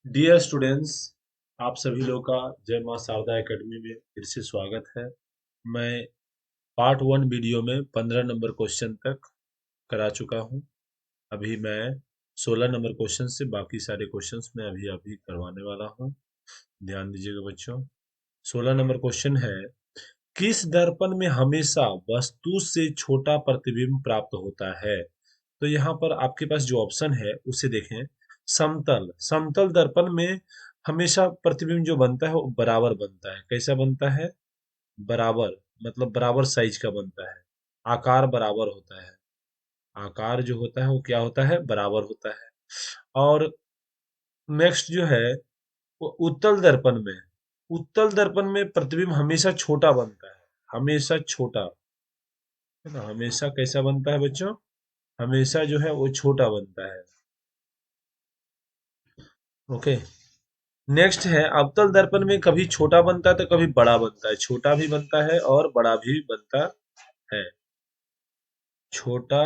Dear students, आप सभी लोग का जय मां शारदा एकेडमी में फिर से स्वागत है। मैं पार्ट 1 वीडियो में 15 नंबर क्वेश्चन तक करा चुका हूं। अभी मैं 16 नंबर क्वेश्चन से बाकी सारे क्वेश्चंस मैं अभी अभी करवाने वाला हूं। ध्यान दीजिएगा बच्चों। 16 नंबर क्वेश्चन है, किस दर्पण में हमेशा वस्तु से छोटा प्रतिबिंब प्राप्त होता है? तो यहाँ पर आपके पास जो ऑप्शन है उसे देखें। समतल समतल दर्पण में हमेशा प्रतिबिंब जो बनता है वो बराबर बनता है। कैसा बनता है? बराबर, मतलब बराबर साइज का बनता है। आकार बराबर होता है। आकार जो होता है वो क्या होता है? बराबर होता है। और नेक्स्ट जो है वो उत्तल दर्पण में प्रतिबिंब हमेशा छोटा बनता है। हमेशा छोटा, है ना? हमेशा कैसा बनता है बच्चों? हमेशा जो है वो छोटा बनता है। ओके। नेक्स्ट है, अवतल दर्पण में कभी छोटा बनता है तो कभी बड़ा बनता है। छोटा भी बनता है और बड़ा भी बनता है। छोटा,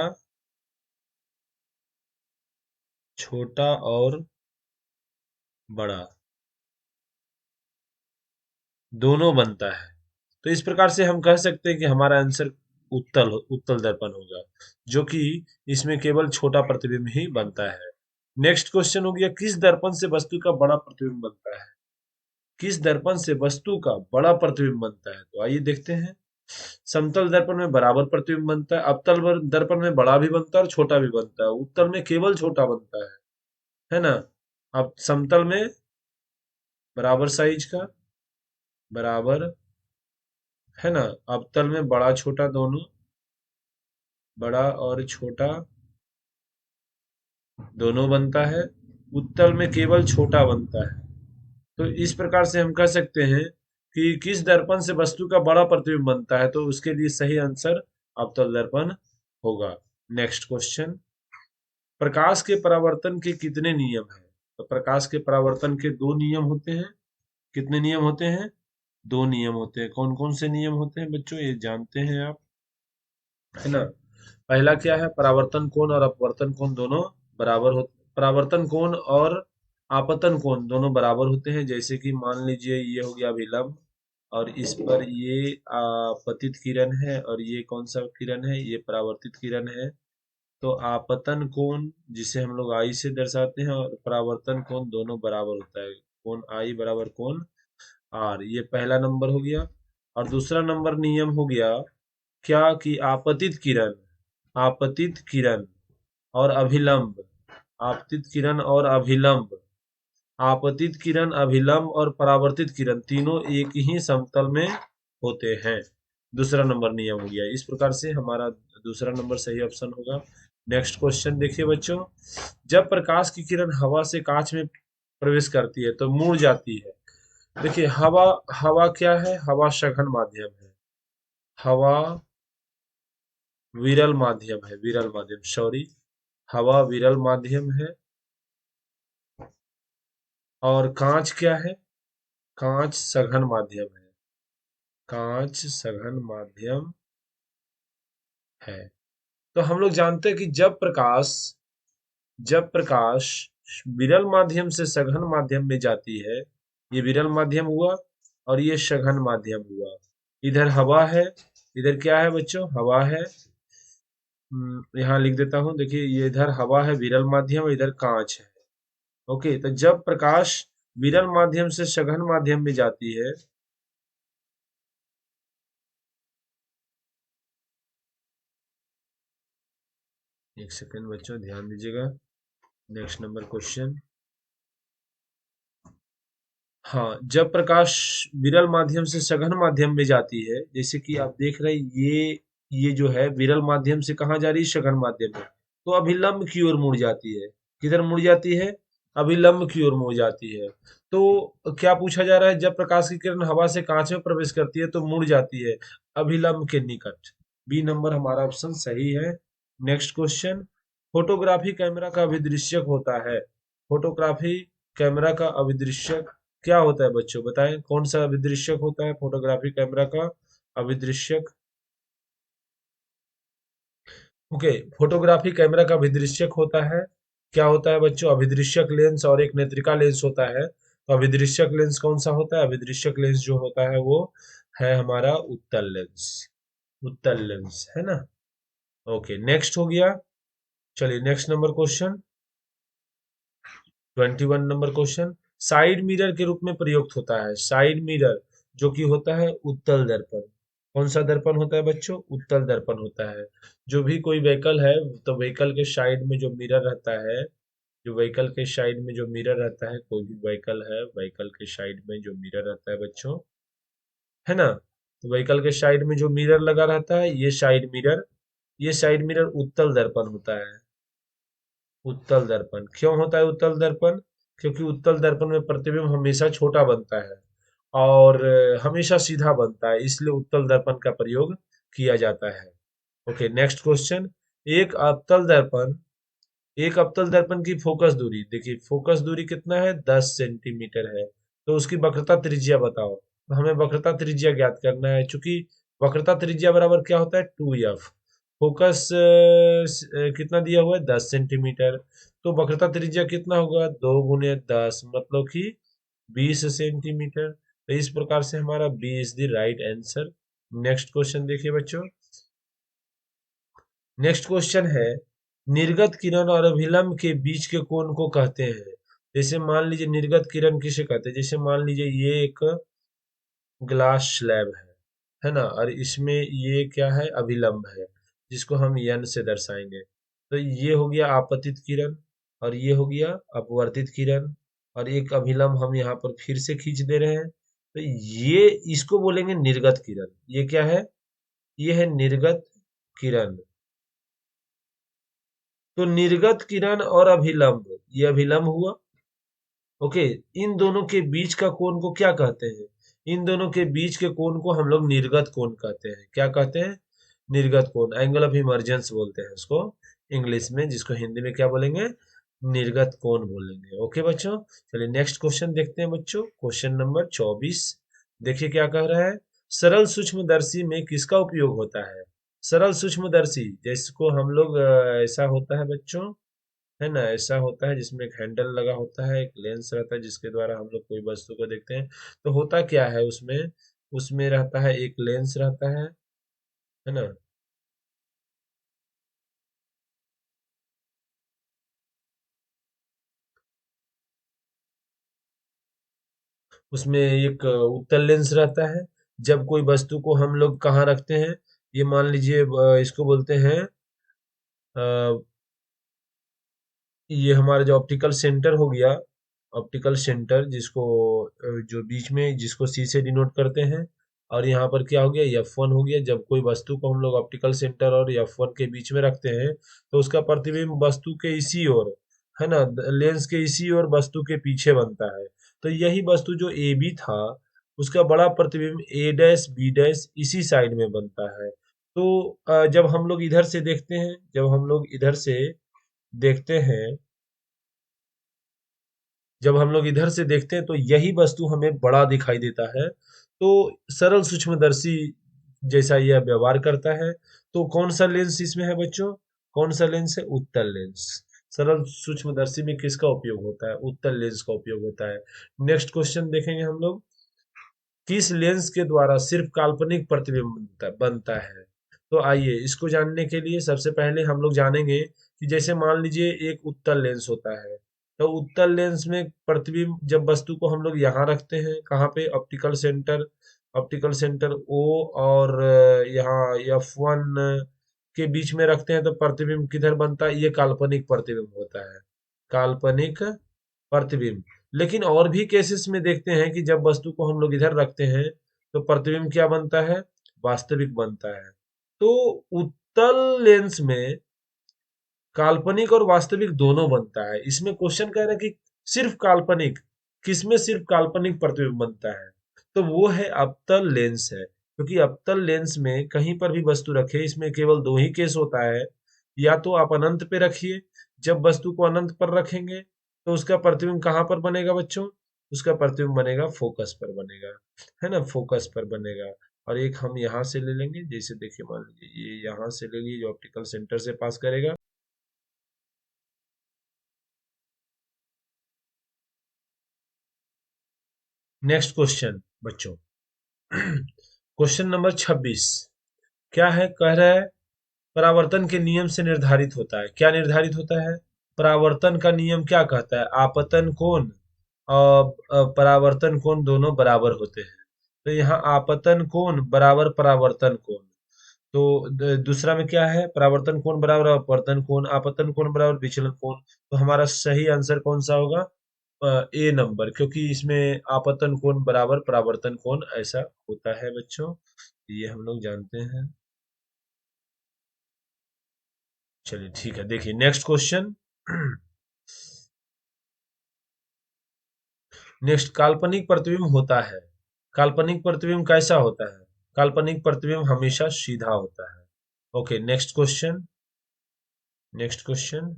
छोटा और बड़ा दोनों बनता है। तो इस प्रकार से हम कह सकते हैं कि हमारा आंसर उत्तल दर्पण होगा, जो कि इसमें केवल छोटा प्रतिबिंब ही बनता है। नेक्स्ट क्वेश्चन हो गया, किस दर्पण से वस्तु का बड़ा प्रतिबिंब बनता है? किस दर्पण से वस्तु का बड़ा प्रतिबिंब बनता है? तो आइए देखते हैं। समतल दर्पण में बराबर प्रतिबिंब बनता है, दर्पण में बड़ा भी बनता है और छोटा भी बनता है, उत्तल में केवल छोटा बनता है ना? अब समतल में बराबर साइज का, बराबर, है ना? अवतल में बड़ा छोटा दोनों, बड़ा और छोटा दोनों बनता है। उत्तल में केवल छोटा बनता है। तो इस प्रकार से हम कह सकते हैं कि किस दर्पण से वस्तु का बड़ा प्रतिबिंब बनता है, तो उसके लिए सही आंसर अवतल दर्पण होगा। नेक्स्ट क्वेश्चन, प्रकाश के परावर्तन के कितने नियम हैं? तो प्रकाश के परावर्तन के दो नियम होते हैं। कितने नियम होते हैं? दो नियम होते हैं। कौन कौन से नियम होते हैं बच्चों, ये जानते हैं आप, है ना? पहला क्या है? परावर्तन कोण और अपवर्तन कोण दोनों बराबर होते। परावर्तन कोण और आपतन कोण दोनों बराबर होते हैं। जैसे कि मान लीजिए ये हो गया अभिलंब, और इस पर ये आपतित किरण है, और ये कौन सा किरण है? ये परावर्तित किरण है। तो आपतन कोण जिसे हम लोग आई से दर्शाते हैं, और परावर्तन कोण दोनों बराबर होता है। कोण आई बराबर कोण आर। ये पहला नंबर हो गया। और दूसरा नंबर नियम हो गया क्या कि आपतित किरण और अभिलंब, आपतित किरण और अभिलंब, आपतित किरण, अभिलंब और परावर्तित किरण तीनों एक ही समतल में होते हैं। दूसरा नंबर नियम हो गया। इस प्रकार से हमारा दूसरा नंबर सही ऑप्शन होगा। नेक्स्ट क्वेश्चन देखिए बच्चों, जब प्रकाश की किरण हवा से कांच में प्रवेश करती है तो मुड़ जाती है। देखिए हवा, हवा क्या है? हवा सघन माध्यम है। हवा विरल माध्यम है, विरल माध्यम, सॉरी, हवा विरल माध्यम है। और कांच क्या है? कांच सघन माध्यम है। कांच सघन माध्यम है। तो हम लोग जानते हैं कि जब प्रकाश विरल माध्यम से सघन माध्यम में जाती है, ये विरल माध्यम हुआ और ये सघन माध्यम हुआ। इधर हवा है, इधर क्या है बच्चों? हवा है। यहाँ लिख देता हूं, देखिए ये इधर हवा है विरल माध्यम, इधर कांच है। ओके, तो जब प्रकाश विरल माध्यम से सघन माध्यम में जाती है, एक सेकेंड बच्चों ध्यान दीजिएगा। नेक्स्ट नंबर क्वेश्चन, हाँ, जब प्रकाश विरल माध्यम से सघन माध्यम में जाती है, जैसे कि आप देख रहे हैं ये जो है विरल माध्यम से कहाँ जा रही है? सघन माध्यम में। तो अभिलंब की ओर मुड़ जाती है। किधर मुड़ जाती है? अभिलंब की ओर मुड़ जाती है। तो क्या पूछा जा रहा है? जब प्रकाश की किरण हवा से कांच में प्रवेश करती है तो मुड़ जाती है अभिलंब के निकट। बी नंबर हमारा ऑप्शन सही है। नेक्स्ट क्वेश्चन, फोटोग्राफी कैमरा का अभिदृश्यक होता है। फोटोग्राफी कैमरा का अभिदृश्यक क्या होता है बच्चों? बताएं कौन सा अभिदृश्यक होता है फोटोग्राफी कैमरा का अभिदृश्यक? ओके, फोटोग्राफी कैमरा का अभिदृश्यक होता है क्या होता है बच्चों, अभिदृश्यक लेंस और एक नेत्रिका लेंस होता है। तो अभिदृश्यक लेंस कौन सा होता है, अभिदृश्यक लेंस जो होता है वो है हमारा उत्तल लेंस, उत्तल लेंस है ना। ओके, नेक्स्ट हो गया। चलिए next number question, 21 number question, side mirror के रूप में प्रयुक्त होता है। साइड मिरर जो कि होता है उत्तल दर्पण। कौन सा दर्पण होता है बच्चों, उत्तल दर्पण होता है। जो भी कोई व्हीकल है तो व्हीकल के साइड में जो मिरर रहता है, जो व्हीकल के साइड में जो मिरर रहता है, कोई भी व्हीकल है, व्हीकल के साइड में जो मिरर रहता है बच्चों, है ना। तो व्हीकल के साइड में जो मिरर लगा रहता है, ये साइड मिरर, ये साइड मिरर उत्तल दर्पण होता है। उत्तल दर्पण क्यों होता है उत्तल दर्पण, क्योंकि उत्तल दर्पण में प्रतिबिंब हमेशा छोटा बनता है और हमेशा सीधा बनता है, इसलिए उत्तल दर्पण का प्रयोग किया जाता है। ओके, नेक्स्ट क्वेश्चन, एक अवतल दर्पण, एक अवतल दर्पण की फोकस दूरी, देखिए फोकस दूरी कितना है, 10 सेंटीमीटर है। तो उसकी वक्रता त्रिज्या बताओ। तो हमें वक्रता त्रिज्या ज्ञात करना है, चूंकि वक्रता त्रिज्या बराबर क्या होता है, 2f। फोकस कितना दिया हुआ है, 10 सेंटीमीटर। तो वक्रता त्रिज्या कितना होगा, 2 × 10, मतलब कि 20 सेंटीमीटर। तो इस प्रकार से हमारा B is the right answer. Next question देखिए बच्चों, नेक्स्ट क्वेश्चन है, निर्गत किरण और अभिलंब के बीच के कोण को कहते हैं। जैसे मान लीजिए निर्गत किरण किसे कहते हैं, जैसे मान लीजिए ये एक ग्लास स्लैब है ना, और इसमें ये क्या है, अभिलंब है, जिसको हम यन से दर्शाएंगे। तो ये हो गया आपतित किरण और ये हो गया अपवर्तित किरण, और एक अभिलंब हम यहाँ पर फिर से खींच दे रहे हैं। तो ये इसको बोलेंगे निर्गत किरण। ये क्या है, ये है निर्गत किरण। तो निर्गत किरण और अभिलंब, ये अभिलंब हुआ। ओके, इन दोनों के बीच का कोण को क्या कहते हैं, इन दोनों के बीच के कोण को हम लोग निर्गत कोण कहते हैं। क्या कहते हैं, निर्गत कोण, एंगल ऑफ इमर्जेंस बोलते हैं उसको इंग्लिश में, जिसको हिंदी में क्या बोलेंगे, निर्गत कोण बोलेंगे। ओके बच्चों, चलिए नेक्स्ट क्वेश्चन देखते हैं बच्चों, क्वेश्चन नंबर 24। देखिए क्या कह रहा है, सरल सूक्ष्मदर्शी में किसका उपयोग होता है। सरल सूक्ष्मदर्शी जिसको हम लोग ऐसा होता है बच्चों, है ना, ऐसा होता है जिसमें एक हैंडल लगा होता है, एक लेंस रहता है जिसके द्वारा हम लोग कोई वस्तु को देखते हैं। तो होता क्या है उसमें, उसमें रहता है एक लेंस रहता है ना। उसमें एक उत्तल लेंस रहता है। जब कोई वस्तु को हम लोग कहाँ रखते हैं, ये मान लीजिए इसको बोलते हैं ये हमारा जो ऑप्टिकल सेंटर हो गया, ऑप्टिकल सेंटर जिसको जो बीच में जिसको सी से डिनोट करते हैं। और यहाँ पर क्या हो गया, F1 हो गया। जब कोई वस्तु को हम लोग ऑप्टिकल सेंटर और F1 के बीच में रखते हैं, तो उसका प्रतिबिंब वस्तु के इसी ओर, है ना, लेंस के इसी ओर वस्तु के पीछे बनता है। तो यही वस्तु जो ए बी था, उसका बड़ा प्रतिबिंब ए डैश बी डैश इसी साइड में बनता है। तो जब हम लोग इधर से देखते हैं, जब हम लोग इधर से देखते हैं, जब हम लोग इधर से देखते हैं तो यही वस्तु हमें बड़ा दिखाई देता है। तो सरल सूक्ष्मदर्शी जैसा यह व्यवहार करता है। तो कौन सा लेंस इसमें है बच्चों, कौन सा लेंस है, उत्तल लेंस। सरल सूक्ष्मदर्शी में किसका उपयोग होता है, उत्तल लेंस का उपयोग होता है। नेक्स्ट क्वेश्चन देखेंगे हम लोग, किस लेंस के द्वारा सिर्फ काल्पनिक प्रतिबिंब बनता है। तो आइए इसको जानने के लिए सबसे पहले हम लोग जानेंगे कि जैसे मान लीजिए एक उत्तल लेंस होता है। तो उत्तल लेंस में प्रतिबिंब जब वस्तु को हम लोग यहाँ रखते हैं, कहाँ पे, optical center, optical center O और यहाँ F1 के बीच में रखते हैं, तो प्रतिबिंब किधर बनता है, ये काल्पनिक प्रतिबिंब होता है, काल्पनिक प्रतिबिंब। लेकिन और भी केसेस में देखते हैं कि जब वस्तु को हम लोग इधर रखते हैं, तो प्रतिबिंब क्या बनता है, वास्तविक बनता है। तो उत्तल लेंस में काल्पनिक और वास्तविक दोनों बनता है। इसमें क्वेश्चन कह रहा है कि सिर्फ काल्पनिक, किसमें सिर्फ काल्पनिक प्रतिबिंब बनता है, तो वो है अवतल लेंस है। क्योंकि अवतल लेंस में कहीं पर भी वस्तु रखे, इसमें केवल दो ही केस होता है। या तो आप अनंत पे रखिए, जब वस्तु को अनंत पर रखेंगे तो उसका प्रतिबिंब कहाँ पर बनेगा बच्चों, उसका प्रतिबिंब बनेगा फोकस पर बनेगा, है ना, फोकस पर बनेगा। और एक हम यहाँ से ले लेंगे, जैसे देखिए मान लीजिए ये यहाँ से ले लीजिए, जो ऑप्टिकल सेंटर से पास करेगा। नेक्स्ट क्वेश्चन बच्चों। क्वेश्चन नंबर 26 क्या है, कह रहा है परावर्तन के नियम से निर्धारित होता है। क्या निर्धारित होता है? परावर्तन का नियम क्या कहता है? आपतन कोण और परावर्तन कोण दोनों बराबर होते हैं। तो यहाँ आपतन कोण बराबर परावर्तन कोण। तो दूसरा में क्या है? परावर्तन कोण बराबर अपवर्तन कोण, आपतन कोण बराबर विचलन कोण। तो हमारा सही आंसर कौन सा होगा? ए नंबर, क्योंकि इसमें आपतन कोण बराबर परावर्तन कोण ऐसा होता है बच्चों, ये हम लोग जानते हैं। चलिए ठीक है, देखिए नेक्स्ट क्वेश्चन। नेक्स्ट, काल्पनिक प्रतिबिंब होता है। काल्पनिक प्रतिबिंब कैसा होता है? काल्पनिक प्रतिबिंब हमेशा सीधा होता है। Okay, next question. Next question,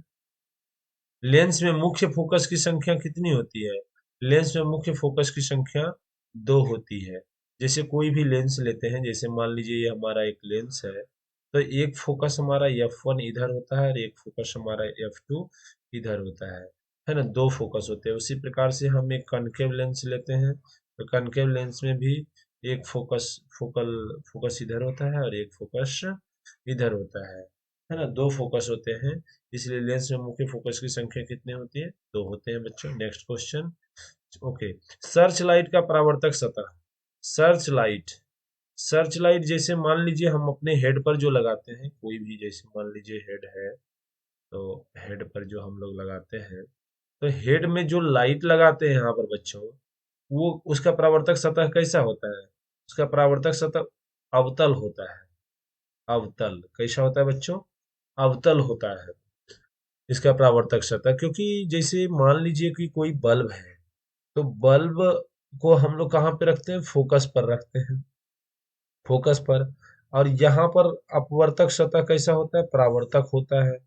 lens में मुख्य फोकस की संख्या कितनी होती है? लेंस में मुख्य फोकस की संख्या दो होती है। जैसे कोई भी लेंस लेते हैं, जैसे मान लीजिए ये हमारा एक लेंस है, तो एक फोकस हमारा F1 इधर होता है और एक फोकस हमारा F2 इधर होता है ना? दो फोकस होते हैं। उसी प्रकार से हम एक कनकेव लेंस लेते हैं, तो कनकेव लेंस में भी एक फोकस इधर होता है और एक फोकस इधर होता है ना? दो फोकस होते हैं, इसलिए लेंस में मुख्य फोकस की संख्या कितनी होती है? दो होते हैं बच्चों। Next question. Okay, search light का परावर्तक सतह। सर्च लाइट, सर्च लाइट जैसे मान लीजिए हम अपने हेड पर जो लगाते हैं, कोई भी जैसे मान लीजिए हेड है, तो हेड पर जो हम लोग लगाते हैं, तो हेड में जो लाइट लगाते हैं यहाँ पर बच्चों, वो उसका परावर्तक सतह कैसा होता है? उसका परावर्तक सतह अवतल होता है। अवतल कैसा होता है बच्चों? अवतल होता है इसका परावर्तक सतह। क्योंकि जैसे मान लीजिए कि कोई बल्ब है, तो बल्ब को हम लोग कहाँ पे रखते हैं? फोकस पर रखते हैं, फोकस पर। और यहाँ पर अपवर्तक सतह कैसा होता है? परावर्तक होता है।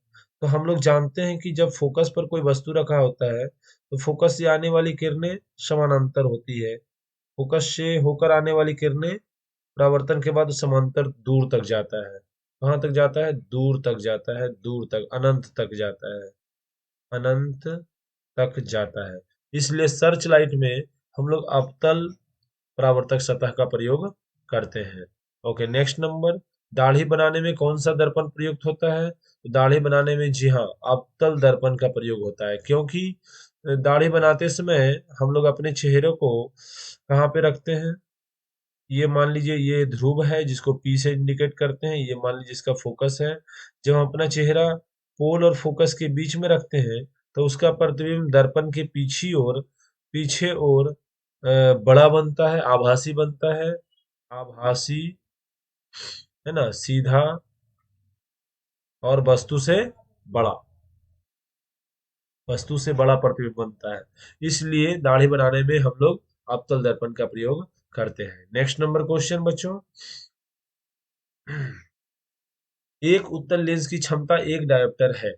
तो हम लोग जानते हैं कि जब फोकस पर कोई वस्तु रखा होता है, तो फोकस से आने वाली किरणें समानांतर होती है। फोकस से होकर आने वाली किरणें परावर्तन के बाद समांतर दूर तक जाता है। कहाँ तक जाता है? दूर तक जाता है, दूर तक, अनंत तक जाता है, अनंत तक जाता है। इसलिए सर्च लाइट में हम लोग अवतल परावर्तक सतह का प्रयोग करते हैं। Okay, next number. दाढ़ी बनाने में कौन सा दर्पण प्रयुक्त होता है? तो दाढ़ी बनाने में जी हाँ, अवतल दर्पण का प्रयोग होता है। क्योंकि दाढ़ी बनाते समय हम लोग अपने चेहरे को कहाँ पे रखते हैं? ये मान लीजिए ये ध्रुव है जिसको P से इंडिकेट करते हैं, ये मान लीजिए इसका फोकस है। जब हम अपना चेहरा पोल और फोकस के बीच में रखते हैं, तो उसका प्रतिबिंब दर्पण के पीछे और बड़ा बनता है, आभासी बनता है। आभासी, है ना? सीधा और बड़ा वस्तु से बड़ा प्रतिबिंब बनता है। इसलिए दाढ़ी बनाने में हम लोग अवतल दर्पण का प्रयोग करते हैं। नेक्स्ट नंबर क्वेश्चन बच्चों। एक उत्तल लेंस की क्षमता एक डायोप्टर है।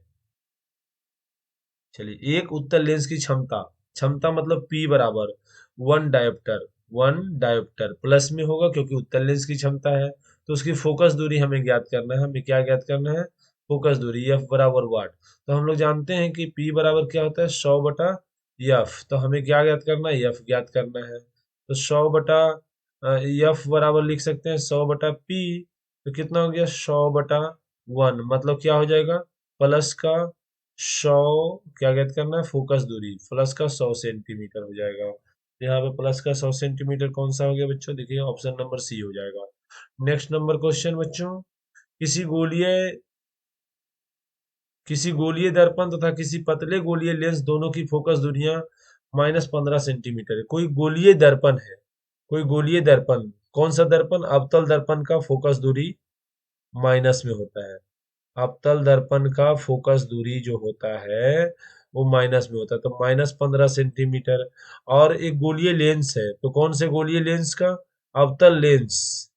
चलिए, एक उत्तल लेंस की क्षमता, क्षमता मतलब P बराबर one dioptre. One dioptre plus में होगा क्योंकि उत्तल लेंस की क्षमता है। तो उसकी फोकस दूरी हमें ज्ञात करना है। हमें क्या ज्ञात करना है? फोकस दूरी, F बराबर वाट। तो हम लोग जानते हैं कि P बराबर क्या होता है? 100/F। तो हमें क्या ज्ञात करना है? F ज्ञात करना है। तो 100/F बराबर लिख सकते हैं 100/P। तो कितना हो गया? 100/1, मतलब क्या हो जाएगा? प्लस का 100, क्या ज्ञात करना है? फोकस दूरी प्लस का 100 सेंटीमीटर हो जाएगा। यहाँ पे प्लस का 100 सेंटीमीटर कौन सा हो गया बच्चों? देखिए ऑप्शन नंबर सी हो जाएगा। नेक्स्ट नंबर क्वेश्चन बच्चों। किसी गोलीय किसी गोलीय दर्पण तथा किसी पतले गोलीय लेंस दोनों की फोकस दूरियां -15 सेंटीमीटर है। कोई गोलीय दर्पण है, कोई गोलीय दर्पण, कौन सा दर्पण? अवतल दर्पण का फोकस दूरी माइनस में होता है। अवतल दर्पण का फोकस दूरी जो होता है वो माइनस में होता है, तो -15 सेंटीमीटर। और एक गोलीय लेंस है, तो कौन से गोलीय लेंस का? अवतल लेंस।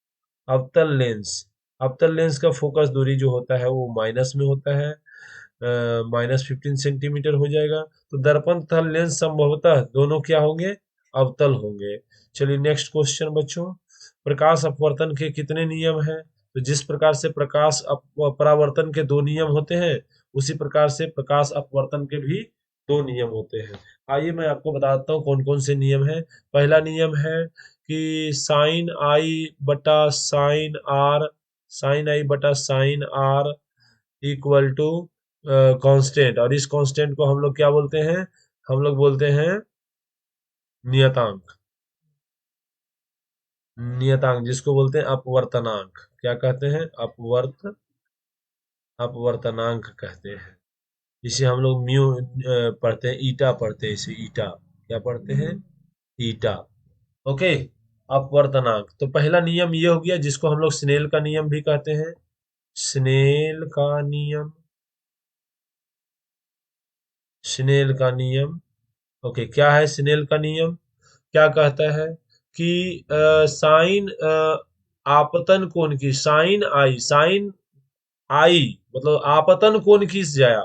अवतल लेंस, अवतल लेंस का फोकस दूरी जो होता है वो माइनस में होता है, -15 सेंटीमीटर हो जाएगा। तो दर्पण तथा लेंस संभवतः दोनों क्या होंगे? अवतल होंगे। चलिए नेक्स्ट क्वेश्चन बच्चों। प्रकाश अपवर्तन के कितने नियम हैं? तो जिस प्रकार से परावर्तन के दो नियम होते हैं, उसी प्रकार से प्रकाश अपवर्तन के भी दो नियम होते हैं। आइए मैं आपको बताता हूँ कौन कौन से नियम है। पहला नियम है कि साइन आई बटा साइन आर, साइन आई बटा sine R equal to constant, और इस कांस्टेंट को हम लोग क्या बोलते हैं, हम लोग बोलते हैं नियतांक। नियतांक जिसको बोलते हैं अपवर्तनांक, क्या कहते हैं, अपवर्तनांक कहते हैं। इसे हम लोग म्यू पढ़ते हैं, ईटा पढ़ते हैं इसे, ईटा क्या पढ़ते हैं, ईटा। ओके, अपवर्तनांक। तो पहला नियम ये हो गया जिसको हम लोग स्नेल का नियम भी कहते हैं, स्नेल का नियम, स्नेल का नियम। ओके, क्या है स्नेल का नियम, क्या कहता है कि साइन आपतन कोण की, साइन आई मतलब आपतन कोण की जया,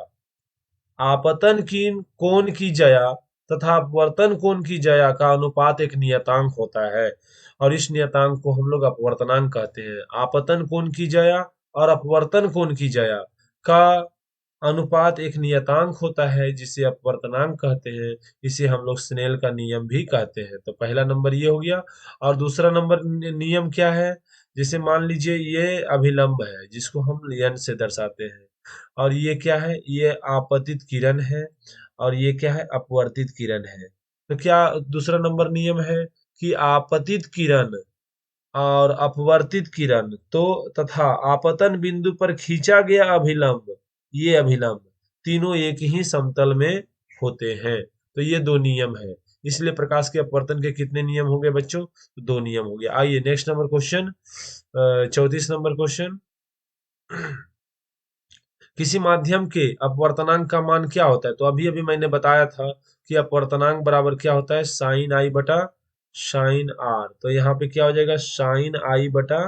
आपतन की कोण की जया तथा अपवर्तन कोण की जया का अनुपात एक नियतांक होता है, और इस नियतांक को हम लोग अपवर्तनांक कहते हैं। आपतन कोण की जया और अपवर्तन कोण की जया का अनुपात एक नियतांक होता है जिसे अपवर्तनांक कहते हैं। इसे हम लोग स्नेल का नियम भी कहते हैं। तो पहला नंबर ये हो गया। और दूसरा नंबर नियम क्या है, जैसे मान लीजिए ये अभिलंब है जिसको हम एन से दर्शाते हैं, और ये क्या है, ये आपतित किरण है, और ये क्या है, अपवर्तित किरण है। तो क्या दूसरा नंबर नियम है कि आपतित किरण और अपवर्तित किरण तो तथा आपतन बिंदु पर खींचा गया अभिलंब, ये अभिलंब तीनों एक ही समतल में होते हैं। तो ये दो नियम है। इसलिए प्रकाश के अपवर्तन के कितने नियम हो गए बच्चों, तो दो नियम हो गए। आइए next number question, 34 number question. किसी माध्यम के अपवर्तनांक का मान क्या होता है, तो अभी अभी मैंने बताया था कि अपवर्तनांक बराबर क्या होता है, साइन आई बटा साइन आर। तो यहाँ पे क्या हो जाएगा, साइन आई बटा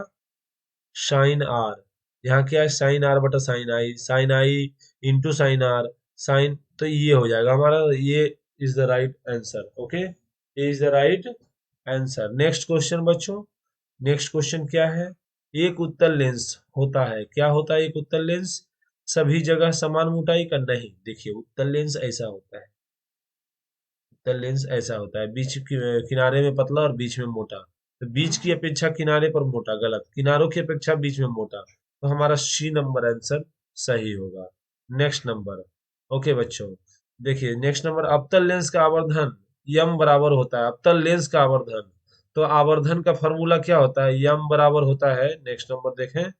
साइन आर, यहाँ क्या है, साइन आर बटा sine I into sine R, sine, तो ये हो जाएगा हमारा, ये is the right answer. Okay, ये is the right answer. Next question बच्चों, नेक्स्ट क्वेश्चन क्या है, एक उत्तल लेंस होता है, क्या होता है एक उत्तल लेंस, सभी जगह समान मोटाई का नहीं। देखिए उत्तल लेंस ऐसा होता है, उत्तल लेंस ऐसा होता है, किनारे में पतला और बीच में मोटा। तो बीच की अपेक्षा किनारे पर मोटा गलत, किनारों की अपेक्षा बीच में मोटा। तो हमारा सी नंबर आंसर सही होगा। नेक्स्ट नंबर, ओके बच्चों, देखिए नेक्स्ट नंबर, अवतल लेंस का आवर्धन यम बराबर होता है, अवतल लेंस का आवर्धन, तो आवर्धन का फॉर्मूला क्या होता है, यम बराबर होता है, नेक्स्ट नंबर देखें,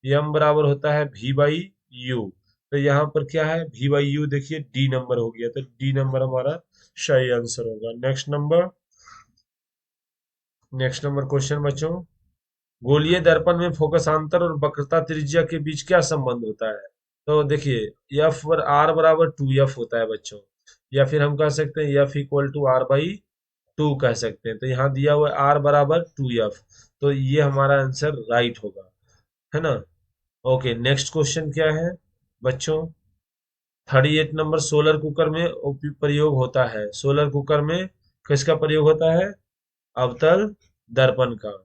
यम बराबर होता है वी बाई यू। तो यहाँ पर क्या है, वी बाई यू, देखिए डी नंबर हो गया, तो डी नंबर हमारा सही आंसर होगा। Next number, next number question बच्चों, गोलीय दर्पण में फोकसांतर और वक्रता त्रिज्या के बीच क्या संबंध होता है, तो देखिए एफ पर आर बराबर 2f होता है बच्चों, या फिर हम कह सकते हैं F equal to R by 2 कह सकते हैं। तो यहाँ दिया हुआ है आर बराबर 2f, तो ये हमारा आंसर राइट होगा, है ना। ओके, नेक्स्ट क्वेश्चन क्या है बच्चों, 38 नंबर, सोलर कुकर में प्रयोग होता है, सोलर कुकर में किसका प्रयोग होता है, अवतल दर्पण का।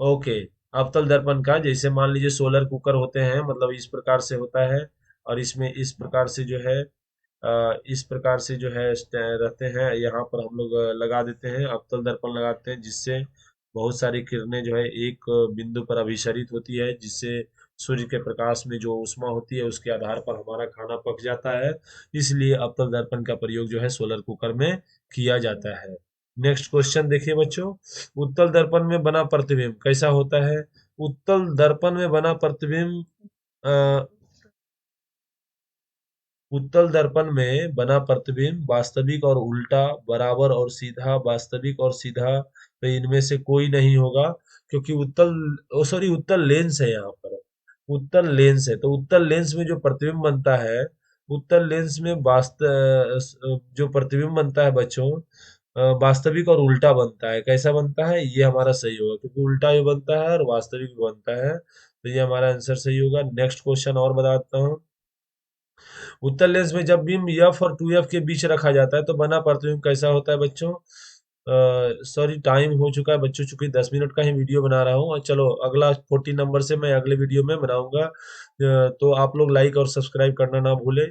ओके, अवतल दर्पण का, जैसे मान लीजिए सोलर कुकर होते हैं, मतलब इस प्रकार से होता है, और इसमें इस प्रकार से जो है इस प्रकार से जो है रहते हैं, यहाँ पर हम लोग लगा देते हैं, अवतल दर्पण लगाते हैं, जिससे बहुत सारी किरणें जो है एक बिंदु पर अभिसरित होती है, जिससे सूर्य के प्रकाश में जो ऊष्मा होती है उसके आधार पर हमारा खाना पक जाता है। इसलिए अवतल दर्पण का प्रयोग जो है सोलर कुकर में किया जाता है। नेक्स्ट क्वेश्चन देखिए बच्चों, उत्तल दर्पण में बना प्रतिबिंब कैसा होता है, उत्तल दर्पण में बना प्रतिबिंब उत्तल दर्पण में बना प्रतिबिंब वास्तविक और उल्टा, बराबर और सीधा, वास्तविक और सीधा, तो इनमें से कोई नहीं होगा, क्योंकि सॉरी उत्तल लेंस है, यहाँ पर उत्तल लेंस है। तो उत्तल लेंस में जो प्रतिबिंब बनता है, उत्तल लेंस में जो प्रतिबिंब बनता है बच्चों, वास्तविक और उल्टा बनता है। कैसा बनता है, ये हमारा सही होगा, क्योंकि उल्टा भी बनता है और वास्तविक भी बनता है, तो ये हमारा आंसर सही होगा। नेक्स्ट क्वेश्चन और बताता हूँ, उत्तल लेंस में जब बीम एफ और 2f के बीच रखा जाता है तो बना प्रतिबिंब कैसा होता है बच्चों, सॉरी टाइम हो चुका है बच्चों, चूंकि 10 मिनट का ही वीडियो बना रहा हूँ, और चलो अगला 40 नंबर से मैं अगले वीडियो में बनाऊंगा। तो आप लोग लाइक और सब्सक्राइब करना ना भूले।